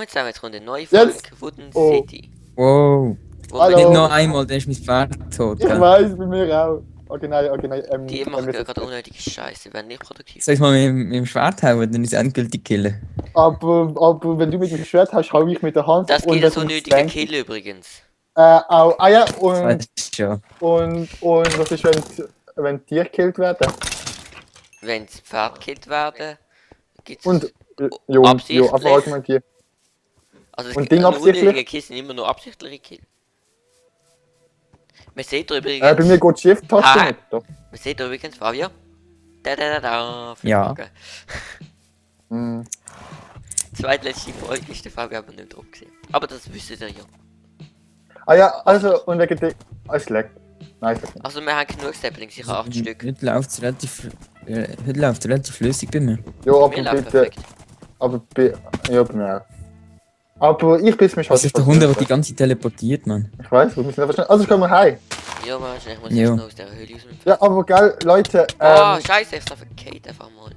Moin zusammen, jetzt kommt eine neue Folge Wooden City. Wow. Hallo. Nicht noch einmal, dann ist mein Pferd tot. Ich gell? weiß, bei mir auch. Okay. Die machen gerade unnötige Scheiße, werden nicht produktiv. Soll ich mal mit dem Schwert hauen, dann ist es endgültig killen. Aber wenn du mit dem Schwert hast, hau ich mit der Hand. Das und geht als dann unnötiger Spanky. Kill übrigens. Ja, Das und weiß ich schon. was ist, wenn Tiere gekillt werden? Wenn das Pferd killt werden, gibt's Und, absichtlich. einfach argumentieren. Also es und gibt Ding unnötige absichtlich? Kills sind immer nur absichtliche Kills. Man sieht da übrigens... Bei mir geht die Shift-Taste nicht. Doch. Man sieht da übrigens, Fabio. Da. Ja. Fragen. Hm. Zweitletzte Folge ist der Fabio aber nicht drauf gesehen. Aber das wisst ihr ja. Also, und wegen dem... Es leckt. Nein, es leckt nicht. Also wir haben genug Saplings, sicher 8 Stück. Heute läuft es relativ flüssig bei mir. Ja, aber Wir laufen bitte... perfekt. Ja, bei mir auch. Aber ich bin mich Das ist der Hund, der die ganze Zeit teleportiert, Mann. Ich weiß, wir müssen einfach schnell... Also, kommen wir heim. Ja, wahrscheinlich muss Jo. ich noch aus der Höhle raus mit dem Ja, aber geil, Leute, scheiße, ich habe Kate einfach mal.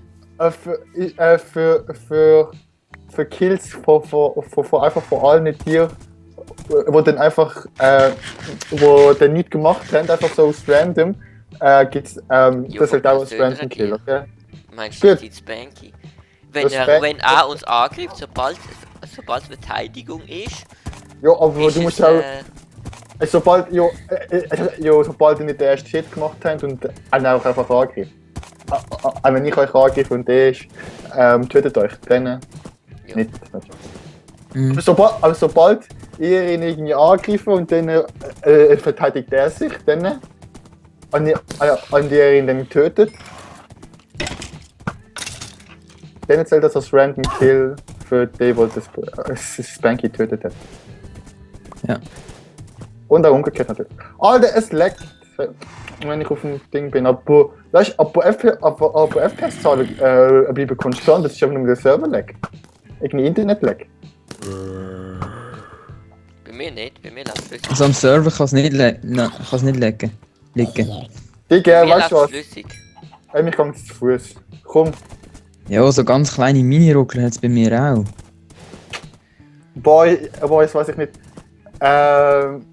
für Kills von einfach von allen Tieren, wo dann einfach, wo dann nichts gemacht haben, einfach so aus random, gibt's, das halt auch als random Kill, okay? Meinst du Gut. die Spanky? Das Wenn er uns angreift, sobald Verteidigung ist, Ja, aber ist du musst es, auch, sobald ihr nicht den ersten Shit gemacht habt und einen auch einfach angreift. Wenn ich euch angreife und der ist, tötet euch, dann ja. nicht. Mhm. Aber sobald ihr ihn irgendwie angreifen und dann verteidigt er sich, dann an die ihr ihn dann tötet, dann zählt das als Random Kill für den, der das Spanky tötet hat. Ja. Und auch umgekehrt natürlich. Alter, es leckt, wenn ich auf dem Ding bin. Aber FPS-Zahlen bleiben konstant, das ist einfach nur der Server-Lag. Irgendwie Internet-Lag. Bei mir nicht, bei mir läuft es flüssig. Also am Server kann es nicht liegen. Digga, Bei mir weißt du läuft's was? flüssig. Ey, mich kommt zu Fuß. Komm. Ja, so ganz kleine Mini-Ruckler hat es bei mir auch. Boy, das weiß ich nicht.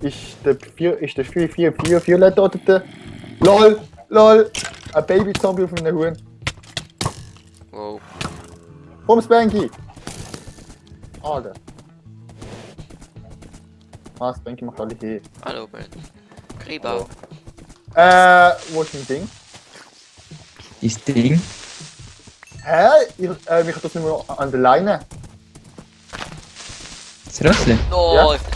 Ist der Violett oder der? LOL! Ein Baby-Zombie auf meinem Huhn. Wow. Komm, Spanky! Alter. Spanky macht alle hier. Hallo, Brent. Griebau. Wo ist mein Ding? Ist Ding. Hä? Ich hat das nicht mehr an der Leine. Das Rössli. Oh, Ja. ich bin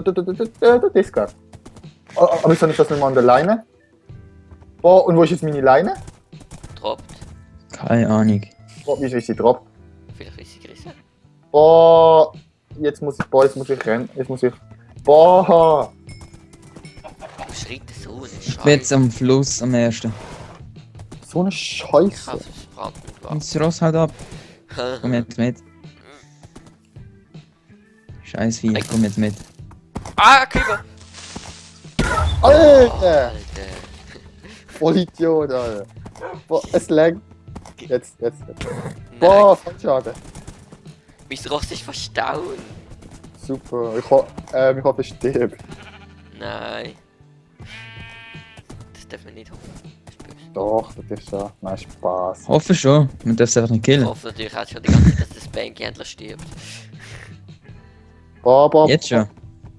so blöd. Der Discard. Aber wieso nicht das nicht mehr an der Leine? Boah, und wo ist jetzt meine Leine? Droppt. Keine Ahnung. Boah, wieso ist sie drauf? Vielleicht ist sie gerissen. Boah, jetzt muss ich rennen. Boah! Du schreit so eine Ich bin jetzt Scheiße. am Fluss am ersten. So eine Ich Scheiße. hasse es brandend Und das Ross haut ab. Komm war. jetzt mit. Scheiß Vieh, komm jetzt mit. Ah, Griebau! Alter! Vollidiot, Alter. Boah, es lag. Jetzt. Boah, Nein, voll schade. mein Ross ist verstaut. Super. Ich hoffe, es stirbt. Nein. Das darf man nicht hoffen. Das ist böse. Doch, das ist so. Nein, Spaß. Hoffe schon. Man darf es einfach nicht Ich killen. hoffe natürlich auch schon die ganze Zeit, dass das Bank-Händler stirbt. Boah. Jetzt schon.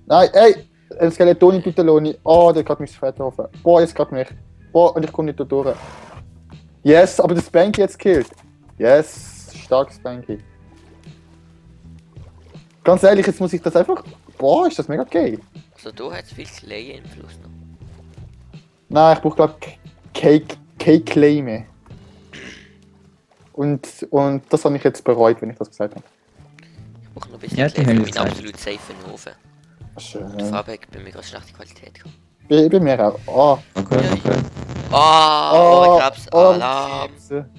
Nein, ey! Ein Skeleton in Tuteloni. Oh, der hat mich fett getroffen. Boah, jetzt gerade mich. Boah, und ich komme nicht da durch. Yes, aber das Spanky jetzt killt. Yes, stark Spanky. Ganz ehrlich, jetzt muss ich das einfach. Boah, ist das mega gay. Also da hat es viel Clay-Einfluss noch. Nein, ich brauche glaube Cake Claime. Und das habe ich jetzt bereut, wenn ich das gesagt habe. Ich brauche noch ein bisschen Ja, die Clay haben für wir meinen Zeit. absolut safen Ofen. Die Schön. Farbe hat bei mir gerade schlechte Qualität gehabt. Bei mir auch. Oh. Okay. Oh, Krebs, Alarm. Krebse.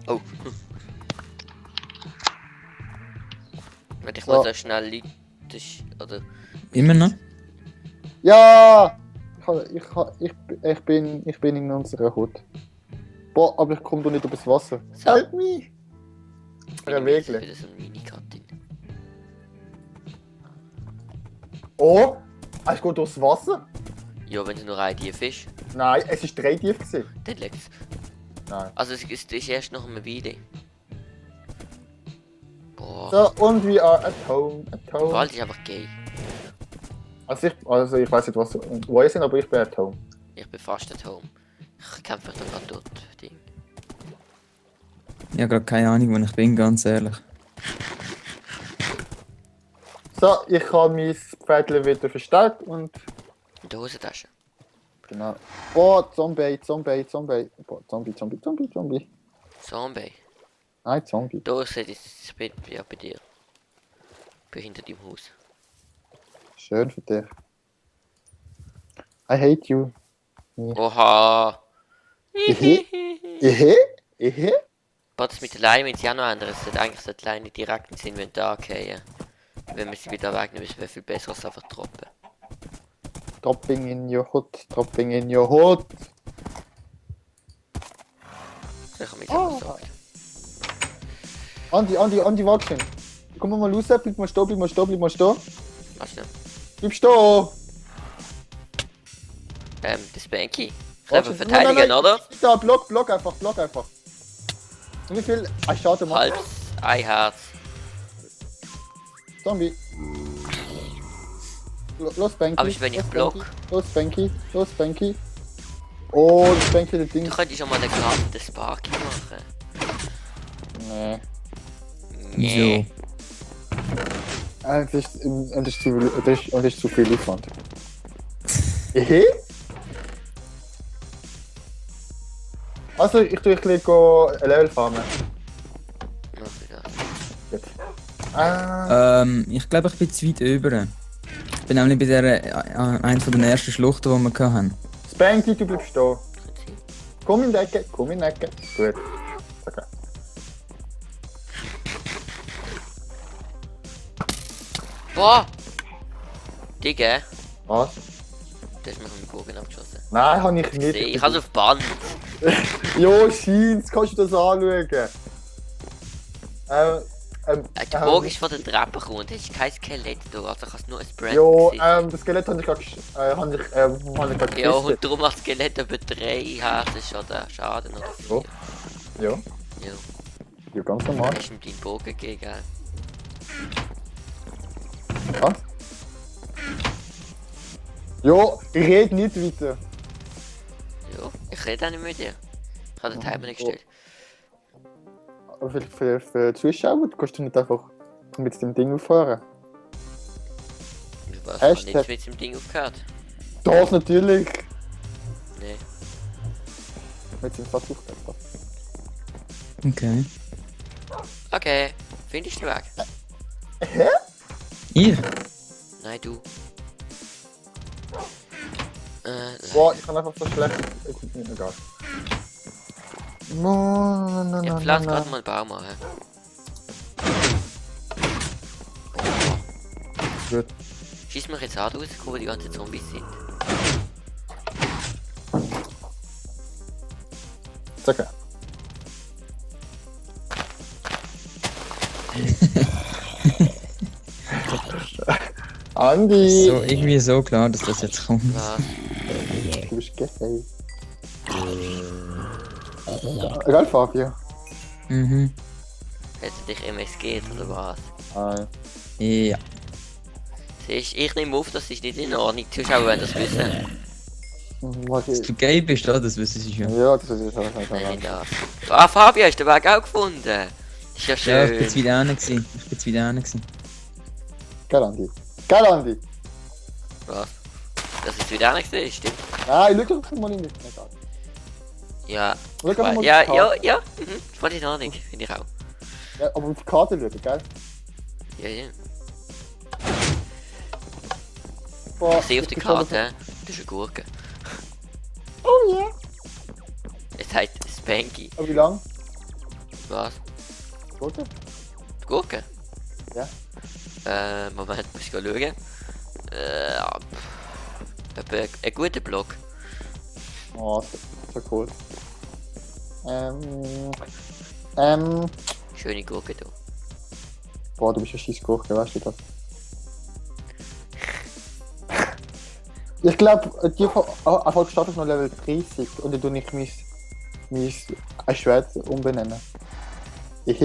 Oh. Warte, ich So. muss so schnell Leute... Oder... Immer noch? Ja! Ich bin in unserer Hut. Boah, aber ich komme doch nicht übers Wasser. So. Help me! Ja, Wieder wirklich. so ein Mini-Cutting. Oh! Hast du durchs Wasser? Ja, wenn es nur ein Tief ist, Nein, es war 3 tief. Gewesen. dann legt's. Nein. Also es ist erst nach einer Weile. Boah, So, und we are at home. At der home. Wald ist einfach gay. Also ich weiß nicht, wo ihr sind, aber ich bin at home. Ich bin fast at home. Ich kämpfe dann gerade dort. Ding. Ich habe gerade keine Ahnung, wo ich bin, ganz ehrlich. So, ich habe mein Pferdchen wieder verstärkt und. In der Hosentasche. Genau. Boah, Zombie. Boah, Zombie. Zombie. Nein, Zombie. Da seht ich bin ja bei dir. Ich bin hinter deinem Haus. Schön für dich. I hate you. Oha! Ehe? Was das mit der Leine, wenn sie auch noch ändern, es sollte eigentlich so die Leine direkt ins Inventar gehen. Wenn wir sie wieder wegnehmen, ist es viel besser als einfach droppen. Dropping in your hood. Dropping in your hood. Ich habe mich Oh. einfach gesagt. Andi, warte schon. Komm mal raus, bleib mal stehen. Was denn? Bleib stehen! Das Banky. Warte, Können wir verteidigen, nein. oder? Da, Block einfach. Und wie viel? Schade, Mann. Halbs Eiherz. Zombie. Los, Banky. Aber ich bin nicht Block. Los, Banky. Oh, das Banky, das Ding. Du könntest schon mal den Grafen Sparky machen. Nee. Wieso? Es ist zu viel Aufwand. Ehe? Also, ich tue ein bisschen Level farmen. Mach ich das. Jetzt. Ich glaube, ich bin zu weit über. Ich bin nämlich bei einer von den ersten Schluchten, die wir hatten. Spanky, du bleibst stehen. Komm in die Ecke. Gut. Okay. Boah! Digga, Was? du hast mich mit dem Bogen abgeschossen. Nein, habe ich nicht. Ich habe es auf Band. Jo, Scheins, kannst du das anschauen? Der Bogen ist von der Treppe gekommen und hast kein Skelett da, also kannst du nur ein Spread Jo, sehen. das Skelett habe ich gerade Ja, gekriegt. und darum macht das Skelett über 3 Herzen oder Schaden oder 4. So. Ja, Ja, ja, ganz normal. hast du ihm deinen Bogen gegeben, gell? Was? Jo, ich rede nicht weiter. Ja, ich rede auch nicht mit dir. Ich habe den Timer nicht gestellt. Aber für die Zuschauer kannst du nicht einfach mit dem Ding aufhören. Was habe Hashtag- nicht mit dem Ding aufgehört? Das natürlich! Nee. Mit dem Satz aufgehört. Okay. Okay, findest du weg? Hä? Ich? Nein, du. Boah, ich kann einfach so schlecht. Egal. No. Ich pflanze gerade mal einen Baum an. Gut. Schieß mich jetzt an, rauskommen, wo die ganzen Zombies sind. Zacke. Andi! So, irgendwie so klar, dass das jetzt kommt. Was? Du bist geil. Egal, Fabio. Mhm. Hätte dich MSG oder was? Nein. Ja. Siehst, ich nehme auf, das ist nicht in Ordnung. Die Zuschauer wollen das wissen. Dass du gay bist, oder? Das wissen sie schon. Ja, das ist schon Nein, nicht das. Ah, Fabio, hast du den Weg auch gefunden? Ist ja Ja, ich bin schön. zu weit hinten gewesen. Ich bin zu weit hinten gewesen. Geil, Andi. Geil, Andi. Was? Das ist wieder nicht gesehen, stimmt. Nein, schau doch mal in die Egal. Ja. Schau doch mal auf die Ja, Karte. ja. Voll in Ordnung, finde ich auch. Ja, aber auf die Karte schauen, gell? Ja. Boah, Ich sehe auf der bin schon Karte, das ist eine Gurke. Oh ja. Es heißt Spanky. Aber wie lang? Was? Gut. Die Gurke? Ja. Moment, muss ich schauen. Etwa ein guter Block. Oh, so cool. Schöne Gurke da. Boah, du bist ein scheiß Gurke, weißt du das? Ich glaube, die Erfolg startet noch Level 30 und dann tue ich mein Schwert umbenennen. Ich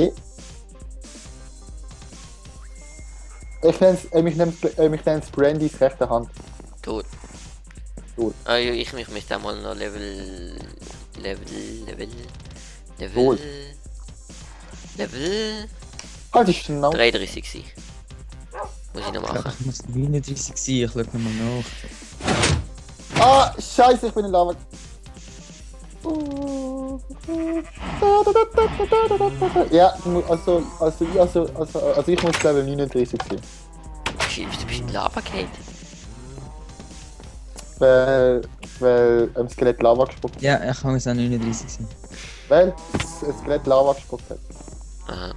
mich nenn's Brandys rechte Hand. Tot. Tot. Ah, ja, ich müsste mal noch Level. Tot. Level Halt die Schnauze. 33 sein. Muss ich noch Ich glaube, machen. ich muss 39 sein, ich schau nochmal nach. Ah, scheiße, ich bin in Lava. Ja, also ich muss Level 39 sein. Schiebst du bist in Lava Gate? Weil Skelett Lava gespuckt hat. Ja, ich kann es auch 39 sein. Weil das Skelett Lava gespuckt hat. Aha.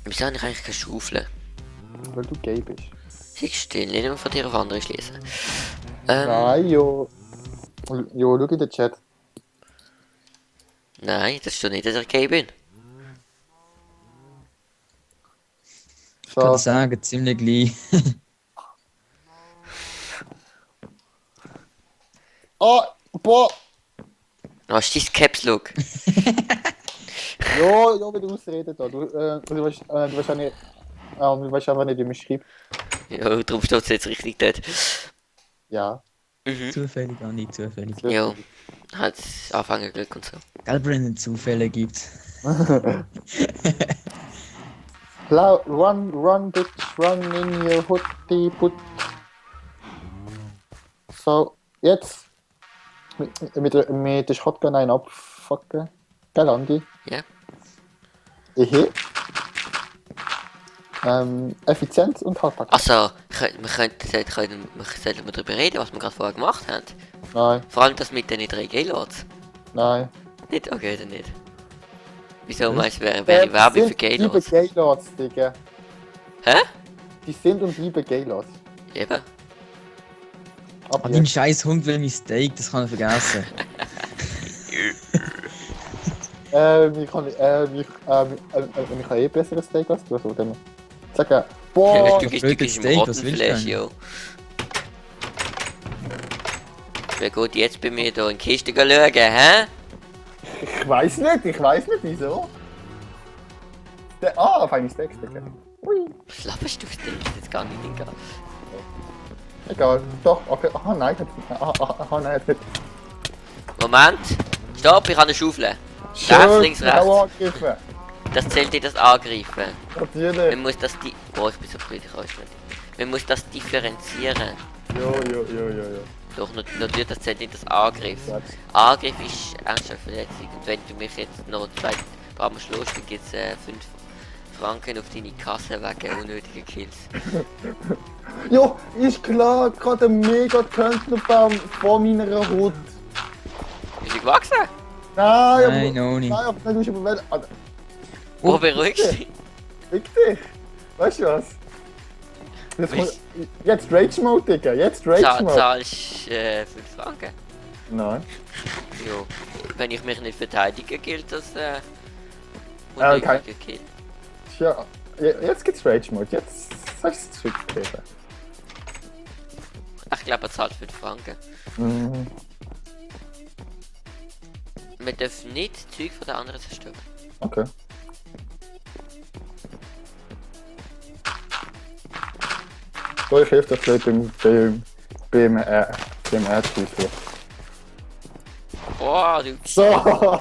Wieso habe ich eigentlich keine Schaufel? Weil du gay bist. Siehst still, nicht immer von dir auf andere schließen. Nein, jo. Jo, schau in den Chat. Nein, das steht nicht, dass ich gay bin. Ich kann So. dir sagen, ziemlich gleich. Oh, boah! Was ist dein Caps Look? Jo, wie du ausreden da. Du weißt einfach nicht, wie man schreibt. Ja, darum steht es jetzt richtig dort. Ja. Mhm. Zufällig, auch nicht zufällig. Ja, hat Anfängen Glück und so. Gell, Brandon, Zufälle gibt's. Run, bitch, run in your hoodie, put. So, jetzt mit der Shotgun einen abfucken. Gell, Andi? Ja. Ehe. Effizienz und Haltbarkeit. Also, sollten wir darüber reden, was wir gerade vorher gemacht haben? Nein, Vor allem das mit den 3 Gaylords. nein. Nicht? Okay, dann nicht. Wieso meinst du, wäre Werbung für Gaylords? Liebe Gaylords, Digga. Hä? Die sind und liebe Gaylords. Eben. Aber Oh, dein scheiß Hund will mein Steak, das kann er vergessen. ich habe eh besseres Steak als du, also dann sagen, boah, Du gehst gefülltes im Steak, was willst du Rottenfleisch, denn? jo. Wer geht jetzt bei mir hier in die Kiste schauen, hä? ich weiß nicht wieso. Feine Steaks, Digga. Ui, Was laberst du? Das ist jetzt gar nicht egal. egal, doch, okay, nein, nein, jetzt nicht. Moment! Stopp, ich habe eine Schaufel. Schön, links, rechts. genau angegriffen. Das zählt nicht das Angreifen. Man Natürlich. muss das oh, ich bin so blöd, ich weiß nicht. Man muss das differenzieren. Jo. Doch, natürlich, das zählt nicht das Angriff. Ja. Angriff ist ernsthaft Verletzung. Und wenn du mich jetzt noch ein paar Mal schlägst, dann gibt es 5 Franken auf deine Kasse wegen unnötigen Kills. Jo, ist klar, gerade ein mega Königbaum vor meiner Hut. Bist du gewachsen? Nein, noch nicht. Nein, aber du bist überwältigt. Oh, beruhigst du dich? Fick dich! Weißt du was? Jetzt Rage Mode, Digga, jetzt Rage Mode. Zahlst 5 Franken? Nein. Jo. Wenn ich mich nicht verteidige, gilt das kein- unnötiger Kill. Ja, jetzt gibt's Rage Mode, jetzt sagst du es zurückgeben. Ich glaube, er zahlt 5 Franken. Mhm. Wir dürfen nicht Zeug von der anderen zerstören. Okay. So, ich helfe dir beim Erdschießen. Boah, du. So!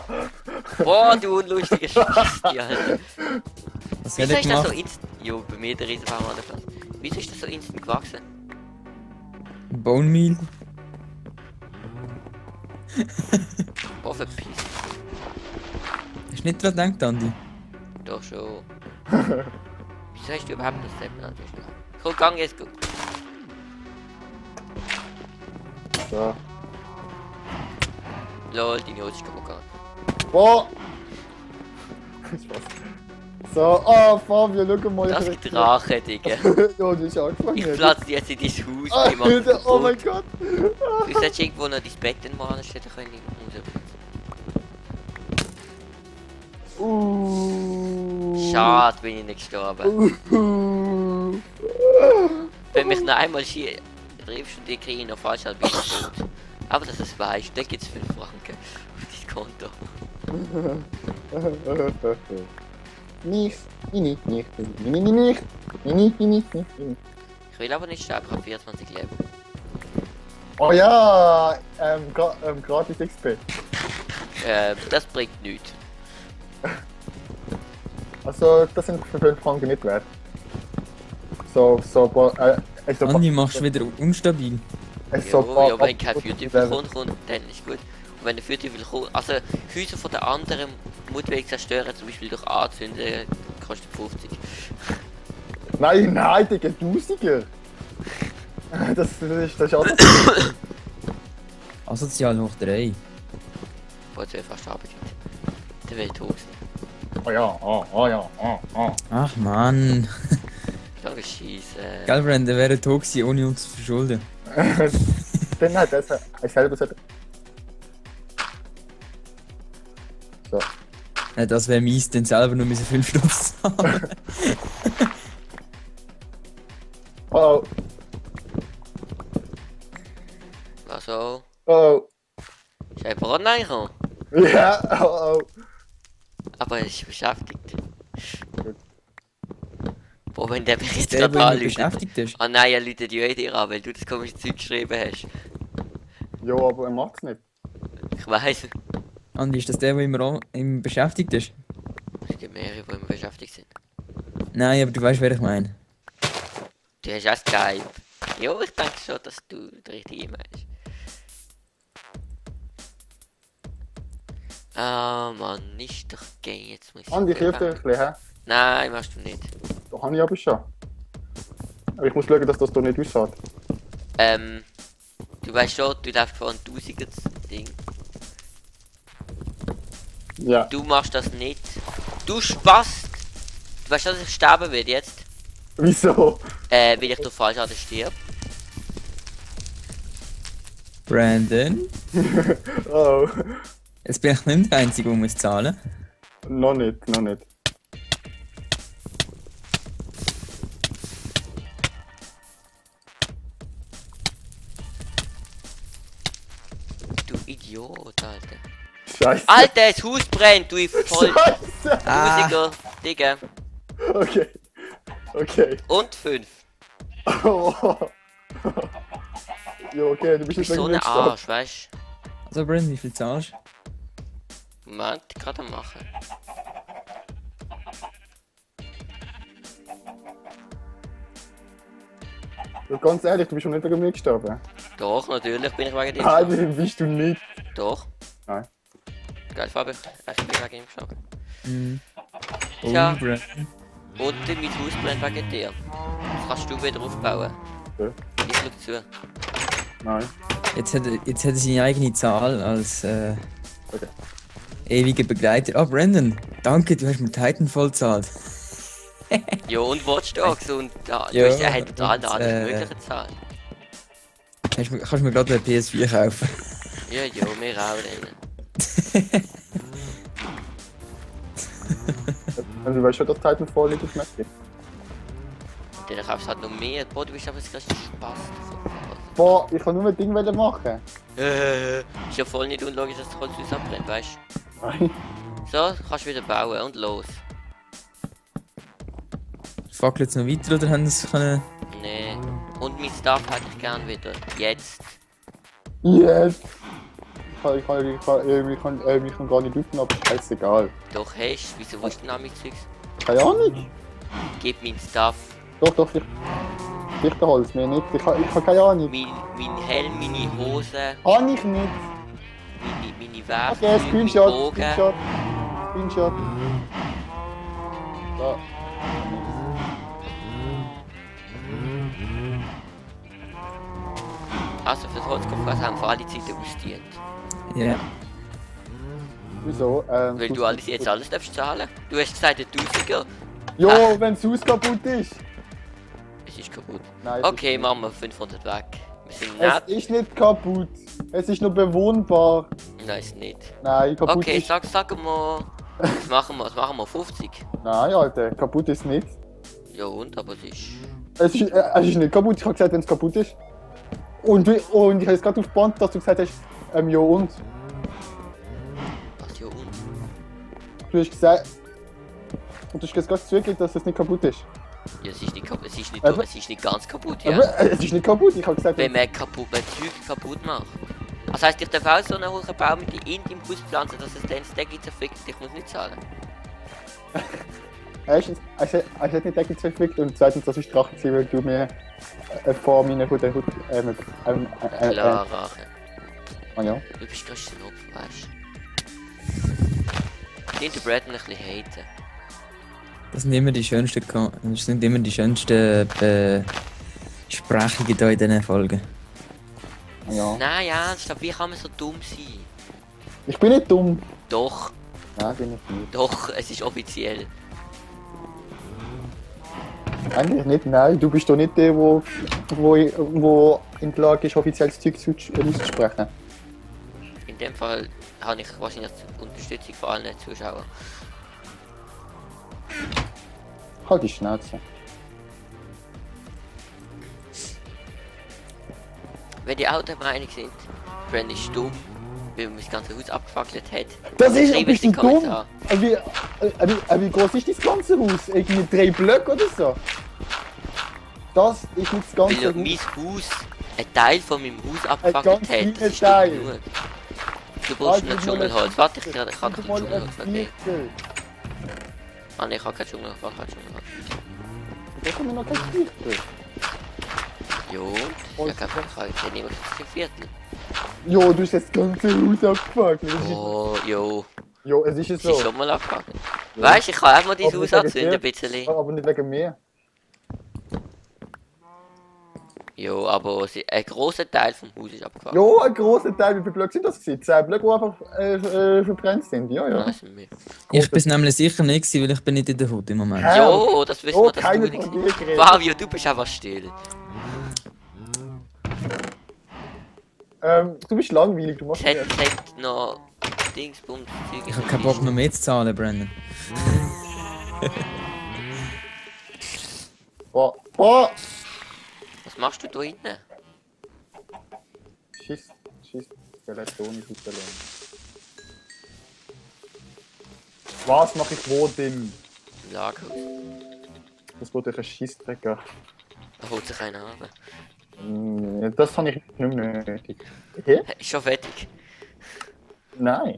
Boah, du unlustiger Spasti, Alter. Was hat Wieso er ist das so gemacht? instant. Jo, bei mir der Riesenbaum an der Platz. Wieso ist das so instant gewachsen? Bone Meal? Boah, verpiss. Hast du nicht dran gedacht, Andi? Doch schon. Wieso hast du überhaupt das Seppen an der Stelle? Komm, gang jetzt, guck. So. Lol, deine Hose ist kaputt gegangen. Boah! Spaß. So, oh Fabio, schau mal. Das ist Drache, Digga. Ja, du hast angefangen. Ich platze jetzt in dein Haus. Ah, ich mach dich Alter, oh mein kaputt. Gott! Du solltest irgendwo noch dein Bett in Mann stellen können. Schade, bin ich nicht gestorben. Wenn mich noch einmal hier triffst und die kriege ich noch falsch, dann bin ich tot. Aber dass du es weißt, da gibt es 5 Franken auf dein Konto. Nicht. Ich will aber nicht sterben, ich habe 24 Leben. Oh ja, gratis XP. Das bringt nichts. Also, das sind für 5 Franken nicht wert. Andi, machst du wieder unstabil. Ja, wenn kein Feuerteufel kommt, dann ist gut. Und wenn der Feuerteufel kommt, also Häuser von den anderen Mutweg zerstören, zum Beispiel durch Anzünden, kostet 50. Nein, Digga, Tausiger! Das ist alles. Asozial hoch 3. Wo es fast runtergeht. Der will tot sein. Ach man. Lange Scheisse. Gell, Brand, der wäre tot gewesen, ohne uns zu verschulden. Dann hat er selber so. So. Ja, das wäre mies, denn selber nur 5 Stutz zahlen. Oh, Also, oh. ist jemand online gekommen? Ja, oh. Aber er ist beschäftigt. Gut. Boah, wenn der mich jetzt Der, gerade der anruft. beschäftigt ist. Ah nein, er läutet ja dir an, weil du das komische Zeug geschrieben hast. Ja, aber er macht's nicht. Ich weiss. Andi, ist das der immer beschäftigt ist? Es gibt mehrere, die immer beschäftigt sind. Nein, aber du weißt, wer ich meine. Du hast auch Skype. Jo, ich denke schon, dass du der richtige meinst. Ah Mann, nicht doch gehen, jetzt muss ich... Andi, ich helfe dir ein bisschen, hä? Nein, machst du nicht. Da habe ich aber schon. Aber ich muss schauen, dass das hier nicht ausschaut. Du weißt schon, du läufst vor ein 1000er Ding. Ja. Du machst das nicht. Du Spast! Du weißt schon, dass ich sterben werde jetzt? Wieso? Weil ich durch Fallschaden stirb. Brandon? Oh. Jetzt bin ich nicht der Einzige, der muss zahlen. Noch nicht. Du Idiot, Alter. Scheiße. Alter, das Haus brennt, du voll Scheiße. Musiker, Digga. Okay. Und 5. Oh. Ja, okay, du bist Du jetzt bist so ein Arsch, weißt Also, Brandon, wie viel zahlst du? du? Moment, gerade am machen. Ja, ganz ehrlich, du bist schon nicht wegen mir gestorben. Doch, natürlich bin ich wegen dir Nein, gestorben. bist du nicht. Doch. Nein. Geil, Fabi, ich bin wegen ihm gestorben. Mhm. Oh, Tja. Brandon. Und mein Haus brennt wegen dir. Das kannst du wieder aufbauen. Okay. Ich schau zu. Nein. Jetzt hat er seine eigene Zahl als Okay. ewiger Begleiter. Ah, Brandon, danke, du hast mir Titanfall gezahlt. Ja, und Watch Dogs und ja, du Ja, hast ja total und, alles mögliche Zahlen. Kannst du mir gerade eine PS4 kaufen? Ja, ja, wir auch drin. Also, du weißt schon, dass Titanfall nicht auf Map geht. Dann kaufst du halt noch mehr. Boah, du bist aber das größte Spaß. Boah, ich kann nur ein Ding machen. Ist ja voll nicht unlogisch, dass das Holz abbrennt, weißt Nein. du? So, kannst du wieder bauen und los. Fackelt jetzt noch weiter oder haben sie es können? Nee. Und mein Stuff hätte ich gern wieder. Jetzt. Yes! Ich kann gar nicht öffnen, aber scheißegal. Doch hast, wieso willst du denn mein Zeugs? Keine Ahnung. Gib mein Stuff. Doch, Fichtenholz, mehr nicht. Ich habe keine Ahnung. Mein Helm, meine Hose, Habe ich nicht. meine Werkzeuge, Okay, mein Screenshot. Bogen. So. Also für das Holzkopfgas haben wir alle Zeit ausgedient. Ja. Wieso? Weil du jetzt alles darfst zahlen. Du hast gesagt, ein Tausiger. Jo, wenn das Haus kaputt ist. Es ist kaputt. Nein, es Okay, ist machen wir 500 weg. Wir sind nicht. nett. Es ist nicht kaputt. Es ist nur bewohnbar. Nein, ist nicht. Nein, kaputt Okay, ist. sag mal. Was machen wir? 50? Nein, Alter, kaputt ist nicht. Ja und, aber es ist... Es ist nicht kaputt, ich habe gesagt, wenn es kaputt ist. Und ich habe jetzt gerade auf Band, dass du gesagt hast, ja und. Was ja und? Du hast gesagt, und du hast jetzt gerade zugegeben, dass es nicht kaputt ist. Ja, es ist nicht kaputt, es ist nicht, Aber- es ist nicht ganz kaputt, ja. Aber es ist nicht kaputt, ich habe gesagt, Wenn man Zeug kaputt macht. Das heisst, ich darf auch so einen hohen Baum in deinem Haus pflanzen, dass es dann Staggy zerfickt, ich muss nicht zahlen. erstens, es hat nicht wirklich zerfickt und zweitens, das ist Drachenzieher, weil du mir vor meiner Hut Klar, Rache. ja. Du bist gerade ein Opfer, weißt du. Ich den Brandon ein bisschen haten. Das sind immer die schönsten, das sind immer die schönsten Besprechungen hier in diesen Folgen. Ja. Nein, ernst, aber wie kann man so dumm sein? Ich bin nicht dumm. Doch, Nein, bin ich nicht. doch, es ist offiziell. Eigentlich nicht, nein. Du bist doch nicht der, wo in der Lage ist, offizielles Zeug auszusprechen. In dem Fall habe ich wahrscheinlich die Unterstützung von allen Zuschauern. Halt die Schnauze. Wenn die auch der Meinung sind, Brandon ist dumm, weil man das ganze Haus abgefackelt hat, Das ist, schreiben bist sie du in den dumm? Kommentaren. Wie groß ist das ganze Haus? Irgendwie 3 Blöcke oder so? Das ist nicht das ganze Weil Haus. mein Haus ein Teil von meinem Haus ganz abgefackelt hat, kleiner das ist Teil. dumm genug. Du brauchst Halt nicht mal Dschungelholz. Warte, ich kann Guck kein mal Dschungelholz. ein Okay. Viertel. Ah, nee, ich habe kein Dschungelholz. Warte, kein Dschungelholz. Da kommen wir noch kein Viertel. Jo, Und- ich glaube, ich kann nicht mehr ein Viertel. Jo, du hast das ganze Haus abgefuckt. Oh, jo, Jo, es ist ja es ist so. schon mal abgepackt. Weißt du, ich kann auch mal dein Aber Haus nicht wegen anzünden, ein dir. bisschen. Aber nicht wegen mir. Jo, aber ein grosser Teil vom Haus ist abgefackelt. Jo, ein grosser Teil. Wie viele Blöcke sind das gewesen? 10 Blöcke, die einfach verbrannt sind. Ja, ja. Nein, sind wir. Ich bin es nämlich sicher nicht gewesen, weil ich bin nicht in der Hut im Moment. Hä? Jo, das wissen Oh, wir, dass du keiner nicht... von dir geredet. Fabio, du bist einfach still. Du bist langweilig, du machst Es mehr. hat noch Dingsbums, Zeug. Ich habe keinen Bock noch mehr zu zahlen, Brandon. Boah, boah! Was machst du da hinten? Schiss, Skeleton ist aus der Länge. Was mache ich wo denn? Im Lagerhaus. Das wird euch ein Scheissdrecker. Da holt sich einer haben. Das habe ich nicht mehr nötig. Okay? Ist schon fertig. Nein.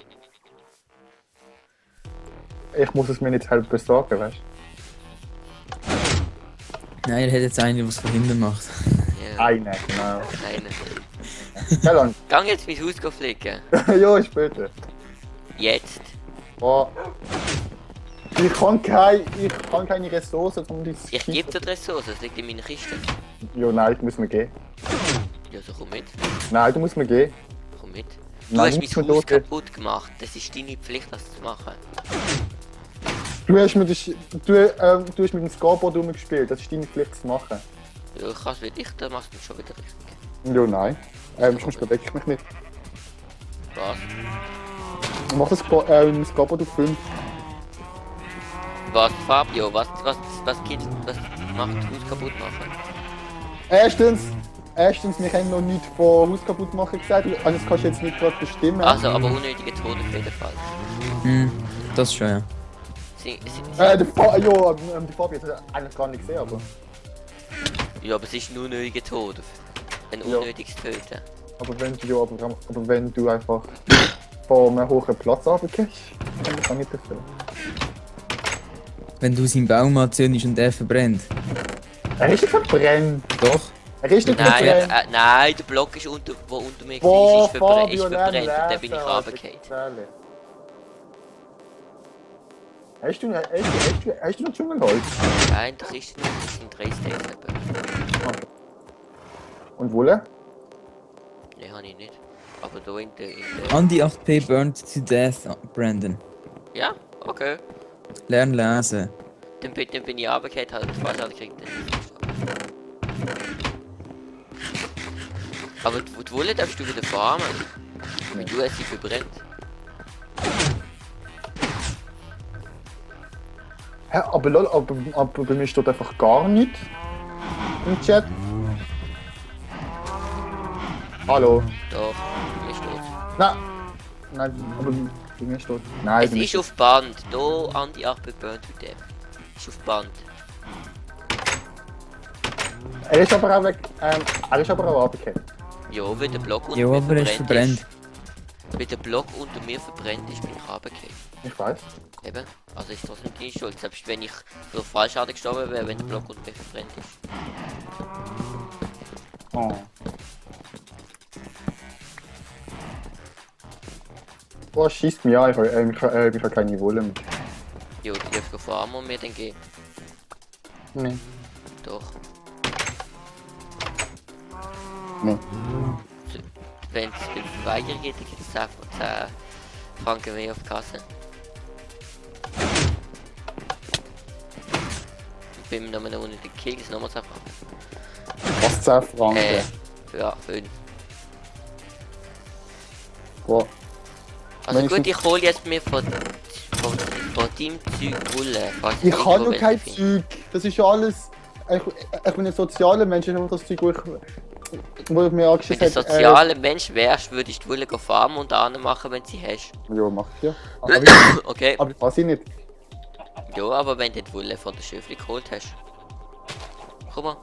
Ich muss es mir nicht selber besorgen, weißt Nein, er hat jetzt einen, der es von hinten macht. du? Ja, Einer, genau. einer. Gell, Lang. Gang jetzt mein Haus pflegen. Ja, später. Jetzt. Boah. Ich kann keine Ressourcen, um das Ich gebe dir die Ressourcen, das liegt in meiner Kiste. Ja, nein, du musst mir gehen. Ja, so komm mit. Nein, du musst mir gehen. Komm mit. Du Nein, hast nichts mein mehr Haus los. kaputt gemacht. Das ist deine Pflicht, das zu machen. Du hast mit dem Skateboard rumgespielt, das ist deine Pflicht zu machen. Ja, ich kann es wie dich, dann machst du es schon wieder richtig. Ja, nein. Ich muss bewege ich mich nicht. Was? Ich mach das Skateboard auf 5. Was, Fabio? Was macht das Haus kaputt machen? Erstens, wir haben noch nicht von Haus kaputt machen gesagt, also das kannst du jetzt nicht gerade bestimmen. Also, aber unnötige Tode auf jeden Fall. Das schon, ja. Der Fabi hat es eigentlich gar nicht gesehen, aber... Ja, aber es ist nur unnötige Tode. Ein Ja. unnötiges Töten. Aber wenn du einfach von einem hohen Platz runtergehst, dann kann das nicht dafür. Wenn du seinen Baum anzündest und der verbrennt. Er ist nicht verbrennt. Doch. Er ist nicht Nein, verbrennt. nein, der Block ist unter, wo unter mir Boah, war, ist verbrennt Fabio, und dann bin ich runtergefallen. Hast du noch Dschungelholz? Nein, das ist in 3 States eben. Und Wolle? Nein, habe ich nicht. Aber da in der... An die 8p burned to death, Brandon. Ja, okay. Lern lesen. Dann bin ich runtergefallen, halt fast alle gekriegt. Aber die Wolle darfst du wieder farmen. Weil du hast sie verbrennt. Hä, aber lol, aber bei mir steht einfach gar nichts im Chat. Hallo. Doch, mir steht's. Nein. Nein, aber bei mir steht. Nein, Es bei mir ist auf Band. Da an die 8 burnt mit dem. Ist auf Band. Er ist aber auch weg. Er ist aber auch abgekehrt. Ja, wenn der Block unter Ja, mir aber er ist verbrennt. ist. Wenn der Block unter mir verbrennt ist, bin ich runtergefallen. Ich weiß. Eben. Also ist das nicht deine Schuld. Selbst wenn ich durch Fallschaden gestorben wäre, wenn der Block unter mir verbrennt ist. Oh. Oh, schießt mich an, ich habe keine Wolle mehr. Jo, du darfst von Armor mir dann geben. Nee. Doch. Nee. Wenn es weiter geht, dann gibt es 10 Franken mehr auf die Kasse. Und beim nochmal eine Runde den Kill ist nochmal 10 Franken. Was 10 Franken? Ja, 5. Boah. Also Wenn gut, ich- ich hole jetzt mir von deinem Zeug Wolle. falls Ich habe irgendwo noch kein welche finde. Zeug. Das ist ja alles. Ich bin ein sozialer Mensch, ich habe das Zeug, wo ich mir Wenn du ein angeschaut sozialer Mensch wärst, würdest du Wolle farmen und machen, wenn du sie hast. Ja, mach ich ja. Aber ich, Okay. aber ich kann sie nicht. Ja, aber wenn du die Wolle von der Schöfli geholt hast. Guck mal.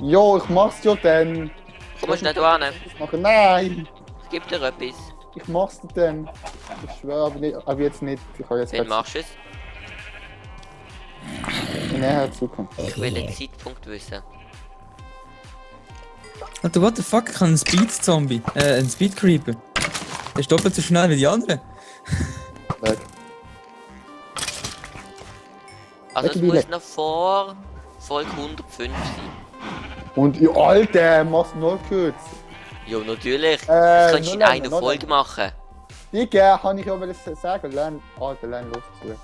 Ja, ich mach's ja dann. Komm mal schnell da hin. Ich mache. Nein! Ich geb dir etwas. Ich mach's dir dann. Ich schwöre, aber jetzt nicht. Ich habe jetzt Wenn machst du es? in näher Zukunft. Ich will den Zeitpunkt wissen. Alter, what the fuck? Ich habe einen Speed-Zombie. Einen Speed-Creeper. Der ist doppelt so schnell wie die anderen. Weg. Also es Welche muss Wille? noch vor Folge 105 sein. Und ja, Alter, mach's noch kurz. Ja, natürlich. Das kannst du in noch einer länger, Folge machen. Digga, kann ich ja mal sagen. Lern, Alter, lern los zu.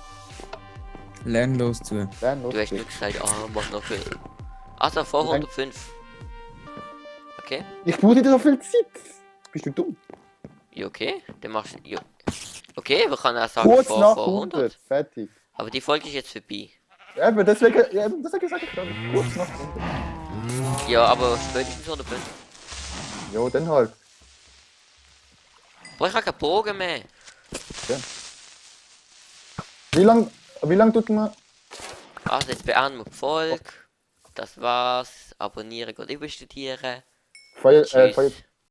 Lernlos zu. Lern los Du hast zu. nur gesagt, mach noch viel. Also vor Nein. 105. Okay? Ich brauche nicht so viel Zeit. Bist du dumm? Ja, okay. Dann machst du. Ja. Okay, wir können auch sagen Kurz vor, nach vor 100. Fertig. Aber die Folge ist jetzt vorbei. Eben, deswegen sage ich gerade. Kurz nach 100. Ja, aber spätestens 105. Ja, dann halt. Boah, ich habe keinen Bogen mehr. Wie lang tut man? Also jetzt beenden wir die Folge. Das war's. Abonnieren, gut überstudieren. Feuer, Tschüss.